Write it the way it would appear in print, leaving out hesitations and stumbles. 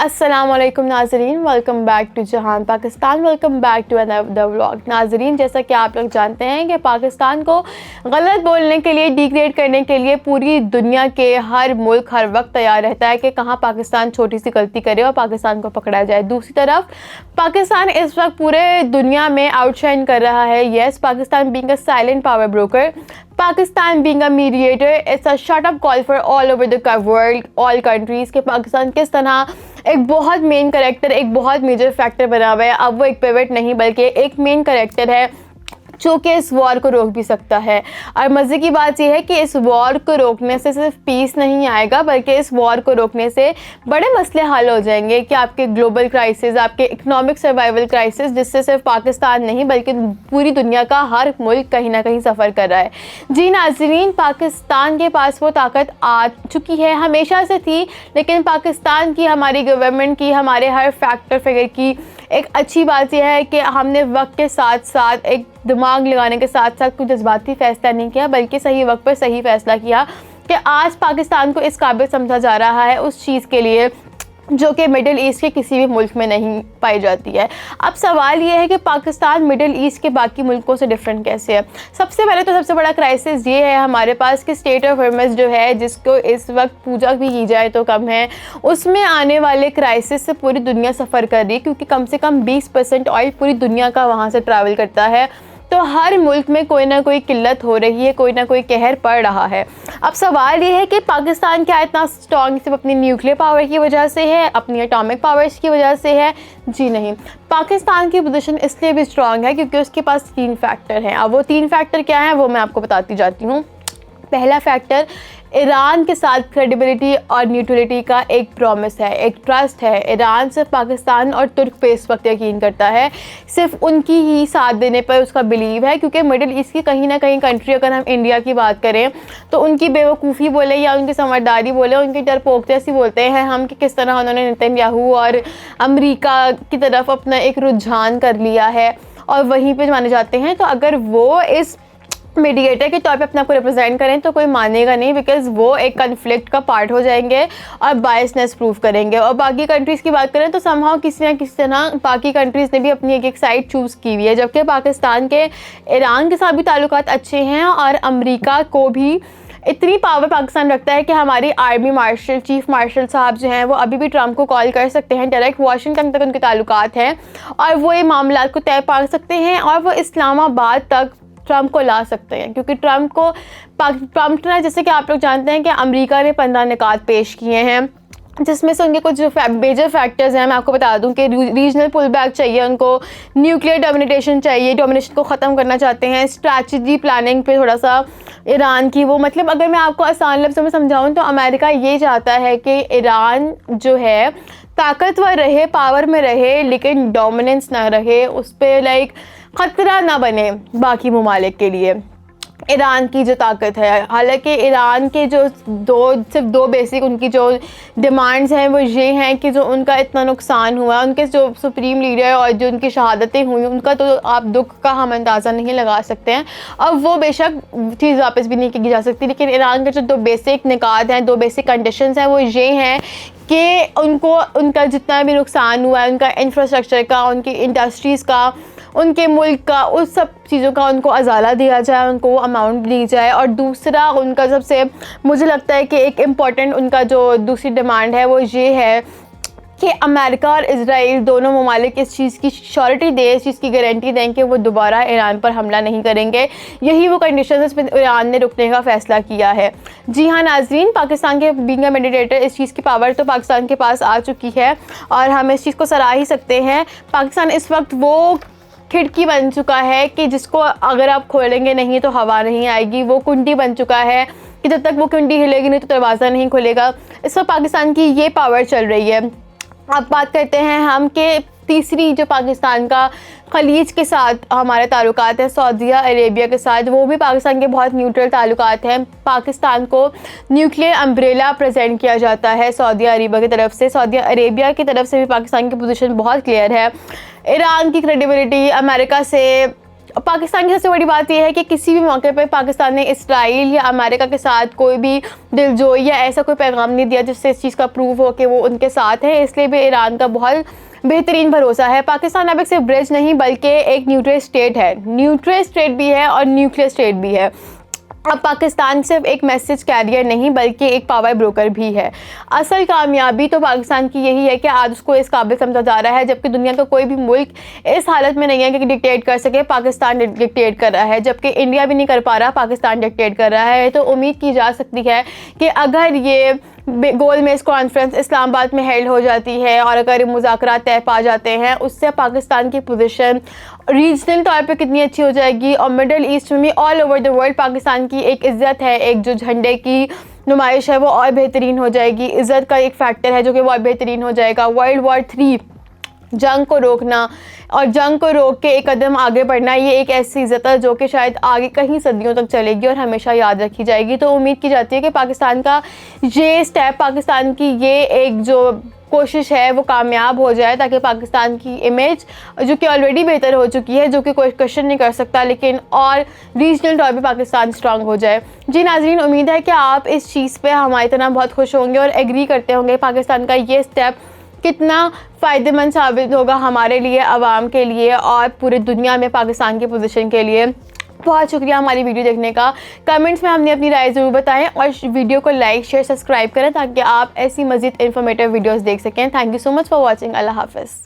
अस्सलाम वालेकुम नाज़रीन, welcome back to Jahan Pakistan, welcome back to another vlog. नाज़रीन, जैसा कि आप लोग जानते हैं कि पाकिस्तान को गलत बोलने के लिए, डिग्रेड करने के लिए पूरी दुनिया के हर मुल्क हर वक्त तैयार रहता है कि कहाँ पाकिस्तान छोटी सी गलती करे और पाकिस्तान को पकड़ा जाए। दूसरी तरफ पाकिस्तान इस वक्त पूरे दुनिया में आउटशाइन कर रहा है। Yes, Pakistan being a silent power broker, Pakistan being a mediator, it's a shut up call for all over the world, all countries के पाकिस्तान किस तरह एक बहुत मेन कैरेक्टर, एक बहुत मेजर फैक्टर बना हुआ है। अब वो एक पिवट नहीं बल्कि एक मेन कैरेक्टर है जो कि इस वॉर को रोक भी सकता है। और मज़े की बात यह है कि इस वॉर को रोकने से सिर्फ पीस नहीं आएगा, बल्कि इस वॉर को रोकने से बड़े मसले हल हो जाएंगे कि आपके ग्लोबल क्राइसिस, आपके इकोनॉमिक सर्वाइवल क्राइसिस, जिससे सिर्फ पाकिस्तान नहीं बल्कि पूरी दुनिया का हर मुल्क कहीं ना कहीं सफ़र कर रहा है। जी नाज़रीन, पाकिस्तान के पास वो ताकत आ चुकी है, हमेशा से थी, लेकिन पाकिस्तान की, हमारी गवर्नमेंट की, हमारे हर फैक्टर फिगर की एक अच्छी बात यह है कि हमने वक्त के साथ साथ एक दिमाग लगाने के साथ साथ कुछ जज्बाती फ़ैसला नहीं किया, बल्कि सही वक्त पर सही फ़ैसला किया कि आज पाकिस्तान को इस काबिल समझा जा रहा है उस चीज़ के लिए जो कि मिडिल ईस्ट के किसी भी मुल्क में नहीं पाई जाती है। अब सवाल ये है कि पाकिस्तान मिडिल ईस्ट के बाकी मुल्कों से डिफरेंट कैसे है। सबसे पहले तो सबसे बड़ा क्राइसिस ये है हमारे पास कि स्टेट ऑफ हॉर्मज़ जो है, जिसको इस वक्त पूजा भी की जाए तो कम है, उसमें आने वाले क्राइसिस से पूरी दुनिया सफ़र कर रही है, क्योंकि कम से कम 20% ऑयल पूरी दुनिया का वहाँ से ट्रैवल करता है। तो हर मुल्क में कोई ना कोई किल्लत हो रही है, कोई ना कोई कहर पड़ रहा है। अब सवाल ये है कि पाकिस्तान क्या इतना स्ट्रॉन्ग सिर्फ अपनी न्यूक्लियर पावर की वजह से है, अपनी एटॉमिक पावर्स की वजह से है? जी नहीं, पाकिस्तान की पोजीशन इसलिए भी स्ट्रॉन्ग है क्योंकि उसके पास 3 फैक्टर हैं। अब वो 3 फैक्टर क्या हैं वो मैं आपको बताती जाती हूँ। पहला फैक्टर, ईरान के साथ क्रेडिबिलिटी और न्यूट्रलिटी का एक प्रॉमिस है, एक ट्रस्ट है। ईरान सिर्फ पाकिस्तान और तुर्क पे इस वक्त यकीन करता है, सिर्फ उनकी ही साथ देने पर उसका बिलीव है, क्योंकि मिडिल ईस्ट की कहीं ना कहीं कंट्री, अगर हम इंडिया की बात करें तो उनकी बेवकूफ़ी बोले या उनकी समझदारी बोले, उनकी डरपोक जैसी बोलते हैं हम कि किस तरह उन्होंने नेतन्याहू और अमेरिका की तरफ अपना एक रुझान कर लिया है और वहीं पर माने जाते हैं। तो अगर वो इस मीडिएटर के तौर पे अपने आप को रिप्रेजेंट करें तो कोई मानेगा नहीं, बिकॉज़ वो एक कन्फ्लिक्ट का पार्ट हो जाएंगे और बायसनेस प्रूफ करेंगे। और बाकी कंट्रीज़ की बात करें तो समहाउ किसी न किसी तरह बाकी कंट्रीज़ ने भी अपनी एक साइड चूज़ की हुई है, जबकि पाकिस्तान के ईरान के साथ भी ताल्लुकात अच्छे हैं और अमेरिका को भी इतनी पावर पाकिस्तान रखता है कि हमारी आर्मी मार्शल, चीफ मार्शल साहब जो हैं वो अभी भी ट्रंप को कॉल कर सकते हैं, डायरेक्ट वाशिंगटन तक उनके ताल्लुकात हैं और वो ये मामला को तय पा सकते हैं और वो इस्लामाबाद तक ट्रंप को ला सकते हैं, क्योंकि ट्रंप ने, जैसे कि आप लोग जानते हैं कि अमेरिका ने 15 निकात पेश किए हैं, जिसमें से उनके कुछ जो मेजर फैक्टर्स हैं मैं आपको बता दूं कि रीजनल पुल बैक चाहिए उनको, न्यूक्लियर डोमिनेशन चाहिए, डोमिनेशन को ख़त्म करना चाहते हैं, स्ट्रैटेजी प्लानिंग पे थोड़ा सा ईरान की वो, मतलब अगर मैं आपको आसान लफ्ज़ों में समझाऊं तो अमेरिका ये चाहता है कि ईरान जो है ताकतवर रहे, पावर में रहे, लेकिन डोमिनेंस ना रहे, उस पर लाइक ख़तरा ना बने बाकी ममालिक के लिए ईरान की जो ताकत है। हालांकि ईरान के जो सिर्फ दो बेसिक उनकी जो डिमांड्स हैं वो ये हैं कि जो उनका इतना नुकसान हुआ, उनके जो सुप्रीम लीडर और जो उनकी शहादतें हुई, उनका तो आप दुख का हम अंदाज़ा नहीं लगा सकते हैं। अब वो बेशक चीज़ वापस भी नहीं की जा सकती, लेकिन ईरान के जो 2 बेसिक निकात हैं, 2 बेसिक कंडीशंस हैं वो ये हैं कि उनको उनका जितना भी नुकसान हुआ है, उनका इंफ्रास्ट्रक्चर का, उनकी इंडस्ट्रीज़ का, उनके मुल्क का, उस सब चीज़ों का उनको अजाला दिया जाए, उनको वो अमाउंट दी जाए। और दूसरा उनका सबसे मुझे लगता है कि एक इम्पॉर्टेंट उनका जो दूसरी डिमांड है वो ये है कि अमेरिका और इजराइल दोनों ममालिक इस चीज़ की श्योरिटी दें, इस चीज़ की गारंटी दें कि वो दोबारा ईरान पर हमला नहीं करेंगे। यही वो कंडीशन है जिस पर ईरान ने रुकने का फ़ैसला किया है। जी हाँ नाज़रीन, पाकिस्तान के बीइंग अ मीडिएटर, इस चीज़ की पावर तो पाकिस्तान के पास आ चुकी है और हम इस चीज़ को सराह ही सकते हैं। पाकिस्तान इस वक्त वो खिड़की बन चुका है कि जिसको अगर आप खोलेंगे नहीं तो हवा नहीं आएगी, वो कुंडी बन चुका है कि जब तक वो कुंडी हिलेगी नहीं तो दरवाज़ा नहीं खुलेगा। इस वक्त पाकिस्तान की ये पावर चल रही है। अब बात करते हैं हम कि तीसरी जो पाकिस्तान का खलीज के साथ हमारे ताल्लुकात हैं, सऊदी अरेबिया के साथ, वो भी पाकिस्तान के बहुत न्यूट्रल ताल्लुकात हैं। पाकिस्तान को न्यूक्लियर अम्ब्रेला प्रेजेंट किया जाता है सऊदी अरेबिया की तरफ से। सऊदी अरेबिया की तरफ से भी पाकिस्तान की पोजीशन बहुत क्लियर है। ईरान की क्रेडिबिलिटी अमेरिका से पाकिस्तान की सबसे बड़ी बात यह है कि किसी भी मौके पर पाकिस्तान ने इसराइल या अमेरिका के साथ कोई भी दिलजोई या ऐसा कोई पैगाम नहीं दिया जिससे इस चीज़ का प्रूव हो कि वो उनके साथ है। इसलिए भी ईरान का बहुत बेहतरीन भरोसा है। पाकिस्तान अब एक सिर्फ ब्रिज नहीं बल्कि एक न्यूट्रल स्टेट है, न्यूट्रल स्टेट भी है और न्यूक्लियर स्टेट भी है। अब पाकिस्तान सिर्फ एक मैसेज कैरियर नहीं बल्कि एक पावर ब्रोकर भी है। असल कामयाबी तो पाकिस्तान की यही है कि आज उसको इस काबिल समझा जा रहा है, जबकि दुनिया का कोई भी मुल्क इस हालत में नहीं है कि डिक्टेट कर सके। पाकिस्तान डिक्टेट कर रहा है, जबकि इंडिया भी नहीं कर पा रहा, पाकिस्तान डिक्टेट कर रहा है। तो उम्मीद की जा सकती है कि अगर ये गोलमेज कॉन्फ्रेंस इस्लामाबाद में हेल्ड हो जाती है और अगर मुज़ाकरात तय पा जाते हैं, उससे पाकिस्तान की पोजीशन रीजनल तौर पे कितनी अच्छी हो जाएगी और मिडल ईस्ट में भी all over the world Pakistan की एक इज़्ज़त है, एक जो झंडे की नुमाइश है वो और बेहतरीन हो जाएगी। इज़्ज़त का एक फैक्टर है जो कि और बेहतरीन हो जाएगा। वर्ल्ड वॉर 3 जंग को रोकना और जंग को रोक के एक कदम आगे बढ़ना, ये एक ऐसी इज़्ज़त है जो कि शायद आगे कहीं सदियों तक चलेगी और हमेशा याद रखी जाएगी। तो उम्मीद की जाती है कि पाकिस्तान का ये स्टेप, पाकिस्तान की ये एक जो कोशिश है वो कामयाब हो जाए, ताकि पाकिस्तान की इमेज जो कि ऑलरेडी बेहतर हो चुकी है, जो कि कोई क्वेश्चन नहीं कर सकता, लेकिन और रीजनल तौर पे पाकिस्तान स्ट्रांग हो जाए। जी नाज़रीन, उम्मीद है कि आप इस चीज़ पे हमारी तरह बहुत खुश होंगे और एग्री करते होंगे पाकिस्तान का ये स्टेप कितना फ़ायदेमंद साबित होगा हमारे लिए, आवाम के लिए और पूरी दुनिया में पाकिस्तान की पोजीशन के लिए। बहुत शुक्रिया हमारी वीडियो देखने का। कमेंट्स में हमने अपनी राय ज़रूर बताएं और वीडियो को लाइक शेयर सब्सक्राइब करें ताकि आप ऐसी मज़ीद इन्फॉर्मेटिव वीडियोस देख सकें। Thank you so much for watching. अल्लाह हाफ़िज़।